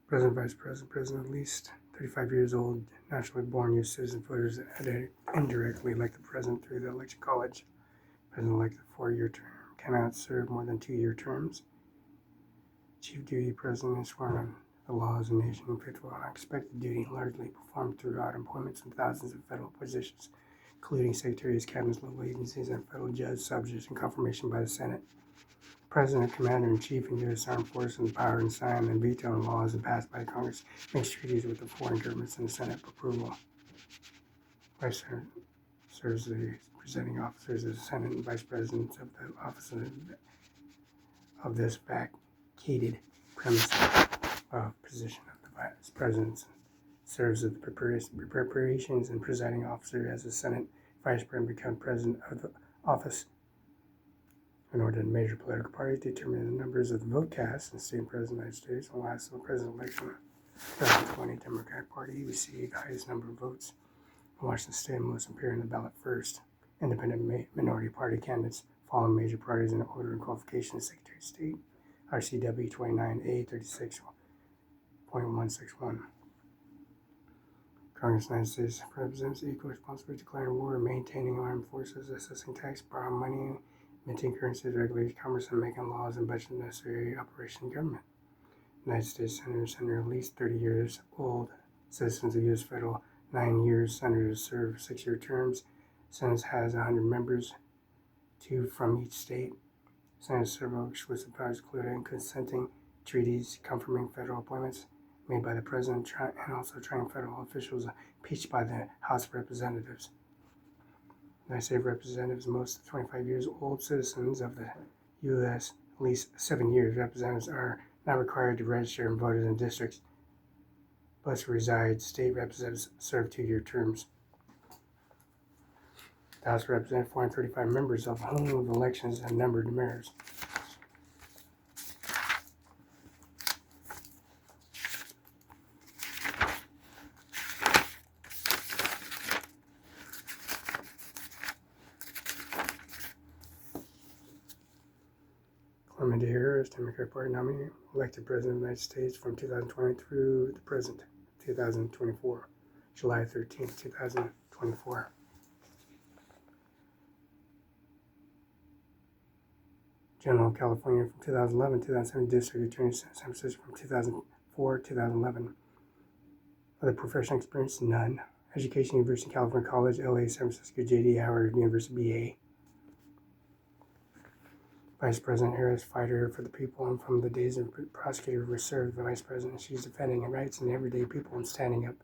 President, Vice President, President at least 35 years old, naturally born U.S. citizen voters indirectly elect the President through the election college. President elected a 4-year term, cannot serve more than 2-year terms. Chief duty President is sworn on the laws of the nation and faithful and unexpected duty largely performed throughout appointments in thousands of federal positions, including secretaries, cabinets, local agencies, and federal judge subjects and confirmation by the Senate. President, Commander-in-Chief in U.S. Armed Forces, and power and sign and veto laws and passed by Congress, makes treaties with the foreign governments and the Senate for approval. Vice President serves the presiding officers of the Senate and Vice Presidents of the office of this vacated premises of position of the Vice President. Serves as the preparations and presiding officer as the Senate Vice President become President of the office. In order to measure political parties, determine the numbers of the vote cast in the state president of the United States. In the last presidential election, 2020 Democratic Party received the highest number of votes in Washington State, most appear in the ballot first. Independent minority party candidates following major parties in order and qualification: Secretary of State, RCW 29A 36.161. Congress of the United States represents equal responsibility declaring war, maintaining armed forces, assessing tax, borrowing money, minting currencies, regulating commerce, and making laws and budget necessary operation government. United States Senators at least 30 years old, citizens of U.S. federal 9 years. Senators serve 6-year terms. Senate has 100 members, 2 from each state. Senate several exclusive powers including consenting treaties, confirming federal appointments made by the President, and also trying federal officials impeached by the House of Representatives. United States Representatives, most 25 years old citizens of the U.S. at least 7 years. Representatives are not required to register and vote in districts, but reside. State representatives serve 2-year terms. The House represents 435 members, of whom the elections have numbered mayors. Clement Harris, Democratic Party nominee, elected President of the United States from 2020 through the present, 2024, July 13, 2024. General of California from 2011, 2007, District Attorney San Francisco from 2004, 2011. Other professional experience, none. Education, University of California College, LA, San Francisco, J.D. Howard University, BA. Vice President Harris, fighter for the people, and from the days of prosecutor was served the Vice President. She's defending the rights and everyday people and standing up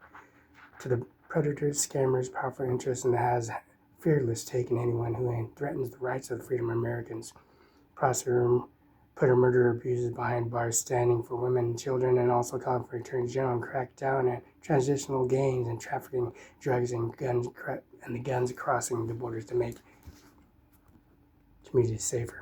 to the predators, scammers, powerful interests, and has fearless taken anyone who threatens the rights of the freedom of Americans. Prosecutor put her murder abusers behind bars, standing for women and children, and also calling for Attorney General and crack down on transitional gangs and trafficking drugs and guns, and the guns crossing the borders to make communities safer.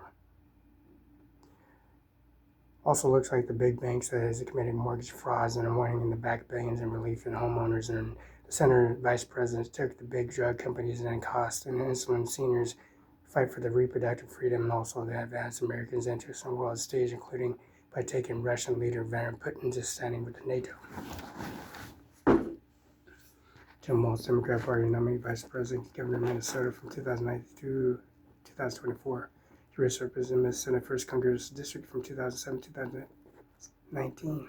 Also looks like the big banks that has committed mortgage frauds and are wanting in the back billions in relief in homeowners, and the Senator Vice President took the big drug companies and cost and insulin seniors fight for the reproductive freedom and also the advanced Americans' interests on the world stage, including by taking Russian leader Vladimir Putin to standing with the NATO. Tim Walz, Democrat Party nominee, Vice President, Governor of Minnesota from 2009 through 2024. U.S. Representative, Senate First Congress District from 2007 to 2019.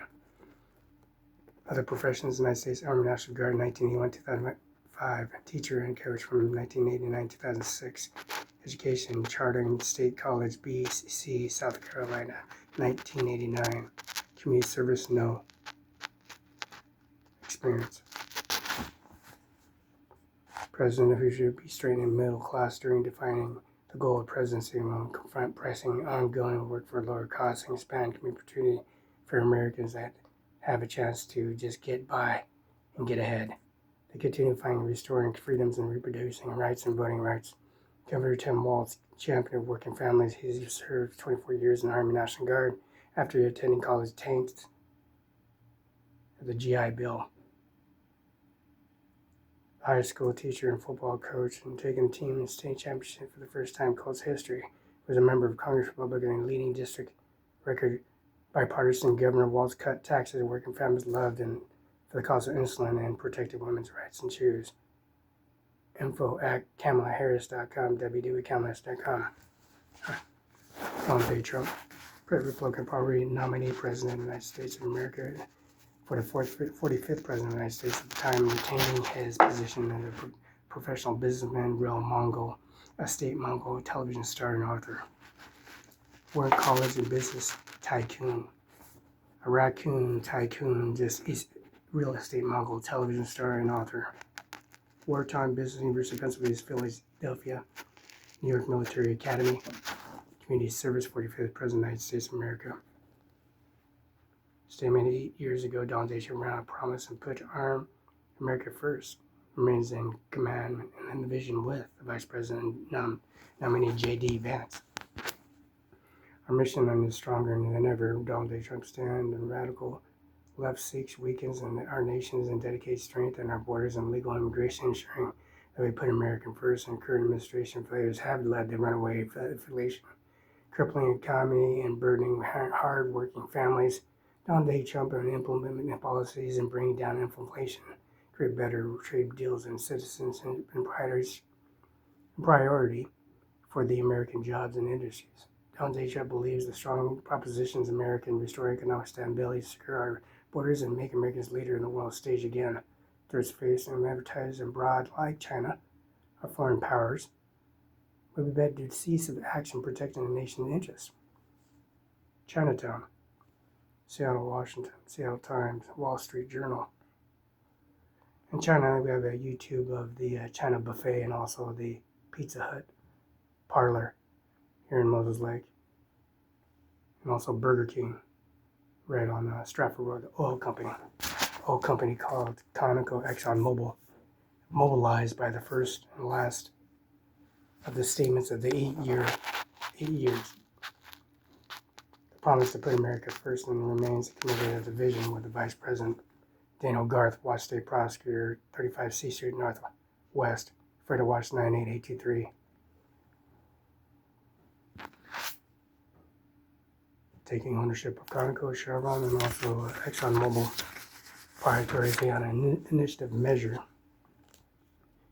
Other professions, United States Army National Guard 1981-2005. Teacher and coach from 1989-2006. Education, Chartering State College, BC, South Carolina, 1989. Community service, no. Experience. President who should be straightening middle class during defining the goal of presidency will confront pressing ongoing work for lower costs and expand community opportunity for Americans that have a chance to just get by and get ahead. They continue finding restoring freedoms and reproducing rights and voting rights. Governor Tim Walz, champion of working families, he served 24 years in the Army National Guard after attending college tanked the GI Bill. High school teacher and football coach, and taking the team in state championship for the first time in Colts history. Was a member of Congress, Republican, and leading district record Bipartisan Governor Walz cut taxes working families loved and for the cost of insulin and protected women's rights and choose. Info at KamalaHarris.com, www.kamalaharris.com. Donald J. Trump, Republican Party nominee, President of the United States of America for the 45th President of the United States at the time, retaining his position as a professional businessman, real Mongol, a state Mongol, television star and author. Word college and business tycoon. A raccoon tycoon, just real estate Mongol, television star and author. Wartime business, University of Pennsylvania, Philadelphia, New York Military Academy, Community Service, 45th President of the United States of America. Statement 8 years ago, Donald J. Trump ran a promise and put Arm America first. Remains in command and in the vision with the Vice President nominee J.D. Vance. Our mission is stronger than ever. Donald J. Trump stand and radical left seeks, weakens our nations and dedicates strength in our borders and legal immigration, ensuring that we put American first, and current administration failures have led to runaway inflation, crippling economy, and burdening hard-working families. Donald J. Trump and implementing policies and bringing down inflation, create better trade deals and citizens and priority for the American jobs and industries. Donald J. Trump believes the strong propositions America can restore economic stability, secure our borders, and make Americans leader in the world stage again. Threats faced and advertised abroad like China, our foreign powers, would be better to cease of action protecting the nation's interests. Chinatown, Seattle, Washington, Seattle Times, Wall Street Journal. In China, we have a YouTube of the China Buffet and also the Pizza Hut parlor here in Moses Lake. And also Burger King, right on Stratford Road, the oil company called Conoco ExxonMobil, mobilized by the first and last of the statements of the 8 years. The promise to put America first and remains committed as a vision with the Vice President Daniel Garth, Watch State Prosecutor, 35 C Street Northwest, Fred Watch 98823. Taking ownership of Conoco, Chevron, and also ExxonMobil proprietary on an initiative measure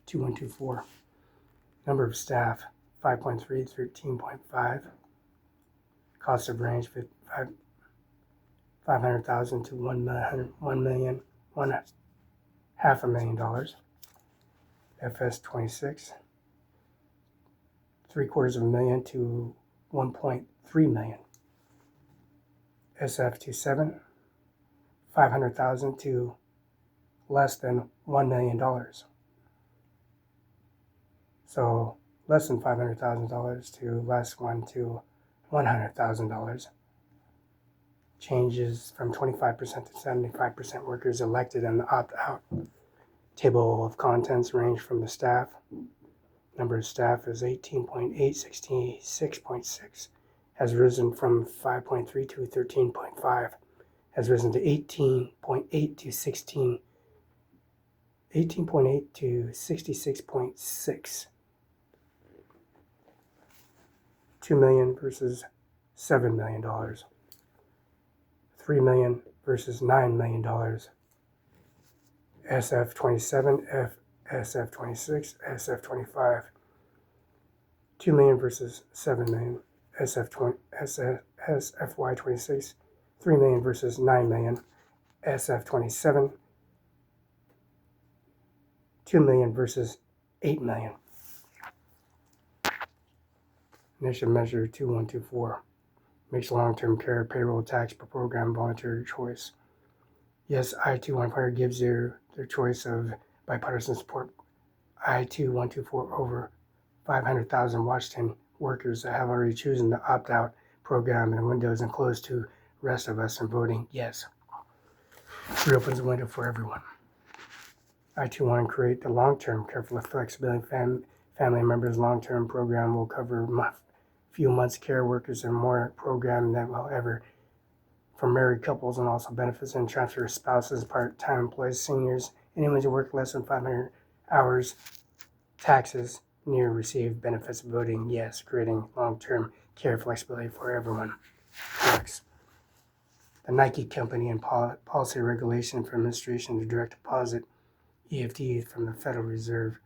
2124. Number of staff 5.3, 13.5. Cost of range $500,000 to $1,500,000. FS 26, $750,000 to $1.3 million. SF 27, $500,000 to less than $1 million. So less than $500,000 to less one to $100,000. Changes from 25% to 75% workers elected and the opt-out. Table of contents range from the staff. Number of staff is 18.8, 66.6. Has risen from 5.3 to 13.5. Has risen to 18.8 to 18.8 to 66.6. 2 million versus $7 million. 3 million versus $9 million. SF 27, SF 26, SF 25. 2 million versus 7 million. SFY 26, 3 million versus 9 million. SF 27, 2 million versus 8 million. Initiative measure 2124 makes long-term care payroll tax per program voluntary choice. Yes, I-215 gives their choice of bipartisan support. I-2124 over 500,000 Washington workers that have already chosen the opt-out program and windows and closed to the rest of us in voting yes. Reopens the window for everyone. I-215 create the long-term care for flexibility. Family members long-term program will cover few months care workers and more program than will ever for married couples, and also benefits and transfer spouses, part-time employees, seniors, anyone who work less than 500 hours, taxes, near receive benefits voting yes, creating long-term care flexibility for everyone. Felix. the Nike company and policy regulation for administration of direct deposit EFT from the Federal Reserve,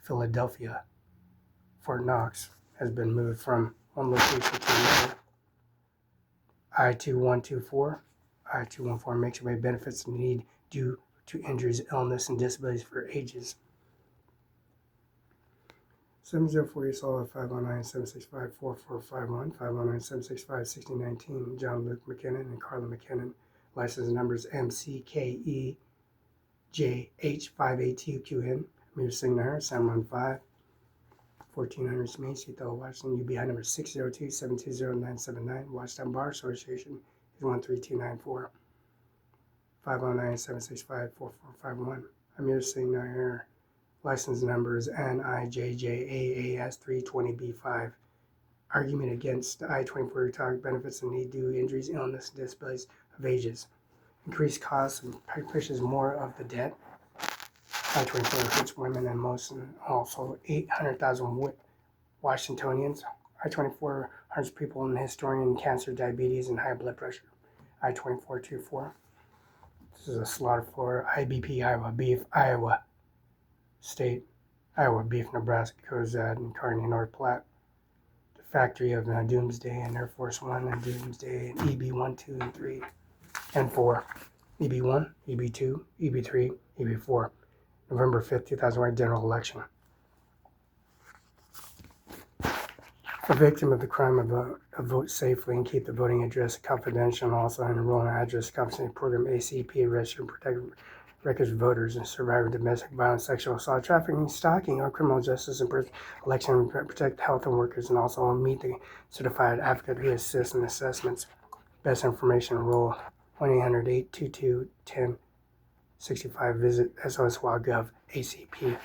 Philadelphia, Fort Knox, has been moved from one location to another. I-2124, I-214 makes away benefits and need due to injuries, illness, and disabilities for ages. 704 Solid 509-765-4451, 509-765-6019, John Luke McKinnon and Carla McKinnon. License numbers MCKEJH582QN. Amir Singh, CIMARON5, 1400 Main Street, Othello, Washington. UBI number 602-720-979. Watchtown Bar Association is 13294. 509-765-4451. Amir Singh, license number is NIJJAAS320B5. Argument against the I-24 retired benefits and need due injuries, illness, and disabilities of ages. Increased costs and pushes more of the debt. I-24 hurts women and most, and also 800,000 Washingtonians. I-24 harms people in historian, cancer, diabetes, and high blood pressure. I-2424. This is a slaughter for IBP, Iowa beef, Iowa State, Iowa beef, Nebraska, Cozad, and Kearney, North Platte. The factory of Doomsday and Air Force One and Doomsday and EB1, 2, and 3, and 4. EB1, EB2, EB3, EB4. November 5th, 2001 general election. A victim of the crime of vote safely and keep the voting address confidential, and also enroll in an address confidentiality program ACP, register and protect records of voters and survivor of domestic violence, sexual assault, trafficking, stalking, or criminal justice and election, protect health and workers, and also meet the certified advocate who assists in assessments. Best information, enroll 1-800-822-1065. Visit SOS.gov ACP.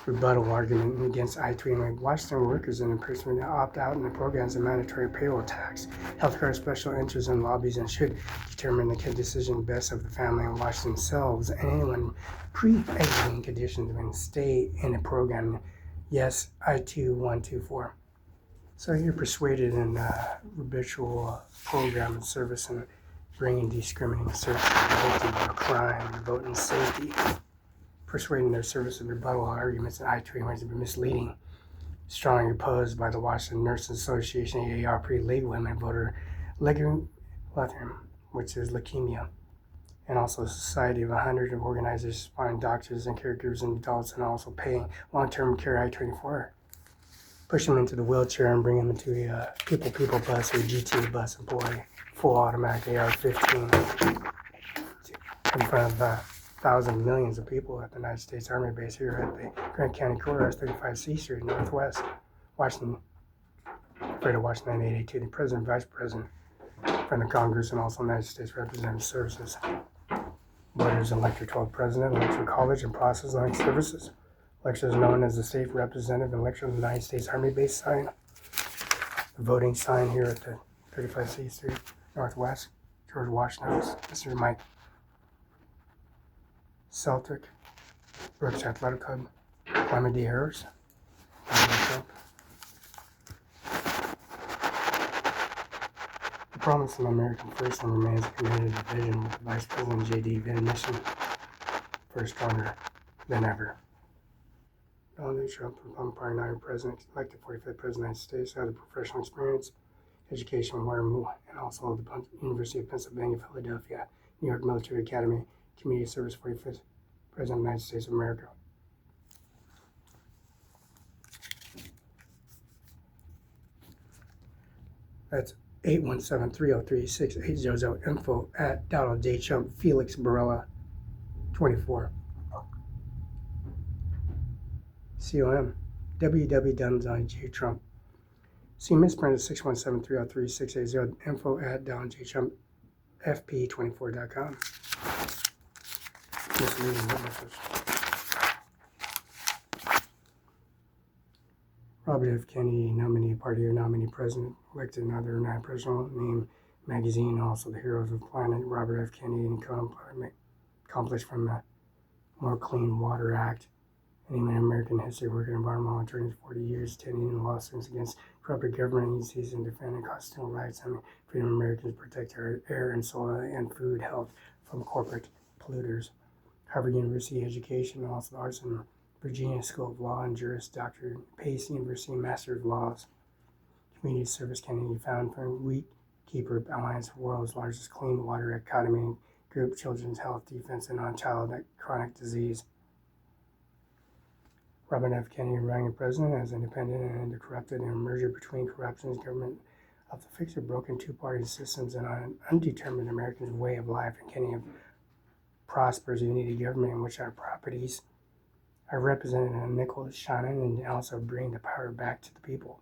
Rebuttal argument against I-3 Washington workers and imprisonment opt out in the programs of mandatory payroll tax, healthcare special interests and lobbies, and should determine the decision best of the family and Washington themselves and anyone pre-exiting conditions when stay in the program. Yes, I-2124. So you're persuaded in habitual program and service and bringing discriminating services to crime, voting safety. Persuading their service of rebuttal arguments and I-3 ways to be misleading, strongly opposed by the Washington Nurses Association, AARP, League Women Voter Legume, which is leukemia, and also a society of 100 of organizers supplying doctors and caregivers and adults, and also paying long-term care I-24. Push them into the wheelchair and bring them into a people bus or GT bus and boy, full automatic AR-15 in front of millions of people at the United States Army base here at the Grant County Courthouse, 35C Street, Northwest, Washington, afraid of Washington 882, the President, Vice President, from the Congress, and also United States Representative Services. Voters elect your 12th President, Electoral College, and process line services. Election is known as the State Representative and Election of the United States Army base sign. The voting sign here at the 35C Street, Northwest, George Washington. Mr. Mike Celtic, Brooks Athletic Club, Climate D. Harris, The promise of American First and remains committed to vision with Vice President J.D. Vin mission for stronger than ever. Donald Trump, Republican Party President, elected 45th President of the United States, had a professional experience, education, and also the University of Pennsylvania, Philadelphia, New York Military Academy, Community Service, 45th President of the United States of America. That's 817-303-6800, info at Donald J. Trump, Felix Barela, 24. COM, www.donaldjtrump. See misprint at 617-303-680, info at donaldjtrumpfp24.com. Misleading witnesses. Robert F. Kennedy, nominee party or nominee president, elected another non-personal name magazine, also the Heroes of the Planet, Robert F. Kennedy, and accomplished from the More Clean Water Act. Anyone in American history working in environmental attorneys 40 years, attending lawsuits against corporate government agencies in defending constitutional rights and freedom of Americans, protect our air and soil and food health from corporate polluters. Harvard University Education, also arts, and Virginia School of Law and Juris Doctor, Pace University Master of Laws. Community Service Kennedy, found from Wheat Keeper Alliance, world's largest clean water academy group, Children's Health Defense and on-child chronic disease. Robert F. Kennedy, running president as independent and corrupted, in a merger between corruption's government of the fixed or broken two-party systems and an undetermined American way of life. And Kennedy prospers unity government in which our properties are represented in a nickel shining and also bring the power back to the people.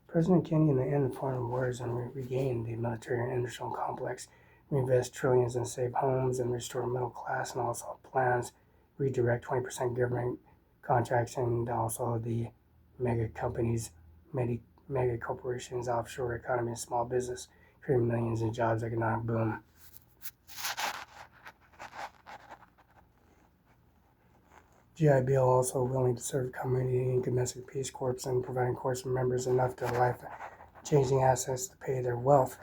President Kennedy, in the end of foreign wars and regain the military and industrial complex, reinvest trillions and save homes and restore middle class, and also plans redirect 20% government contracts and also the mega companies, mega corporations, offshore economy, and small business, creating millions of jobs, economic boom. GI Bill also willing to serve community and domestic peace corps and providing corps members enough to life-changing assets to pay their wealth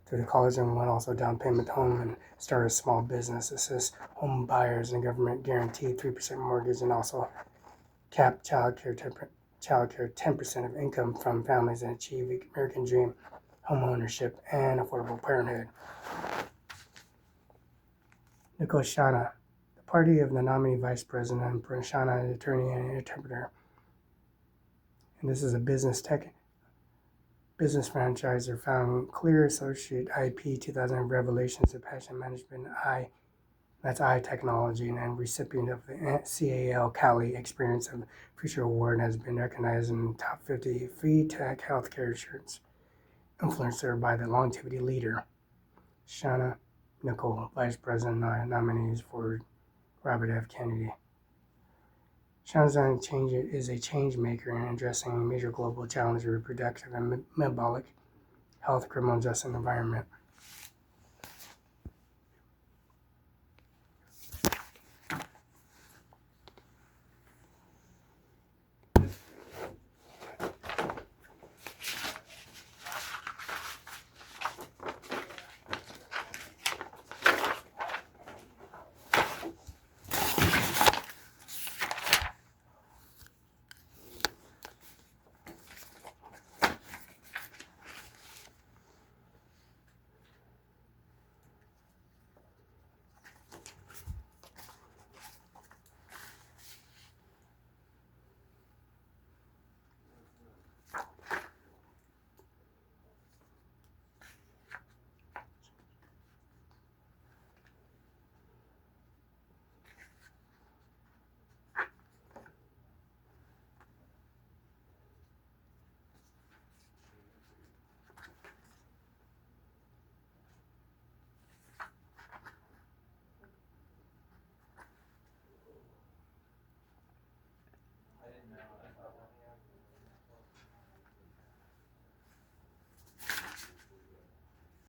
through the college and one also down payment home and start a small business, assist home buyers and government guaranteed 3% mortgage, and also cap child care 10% of income from families and achieve the American dream, home ownership, and affordable parenthood. Nicole Shana, the party of the nominee vice president, and Shana, an attorney and interpreter. And this is a business franchisor, found Clear Associate IP 2000 Revelations of Passion Management that's I Technology, and recipient of the CAL Cali Experience of Future Award, has been recognized in the top 50 free tech healthcare insurance influencer by the Longevity Leader. Shana Nicole, Vice President, nominees for Robert F. Kennedy. Shana's change is a change maker in addressing major global challenges of reproductive and metabolic health, criminal justice, and environment.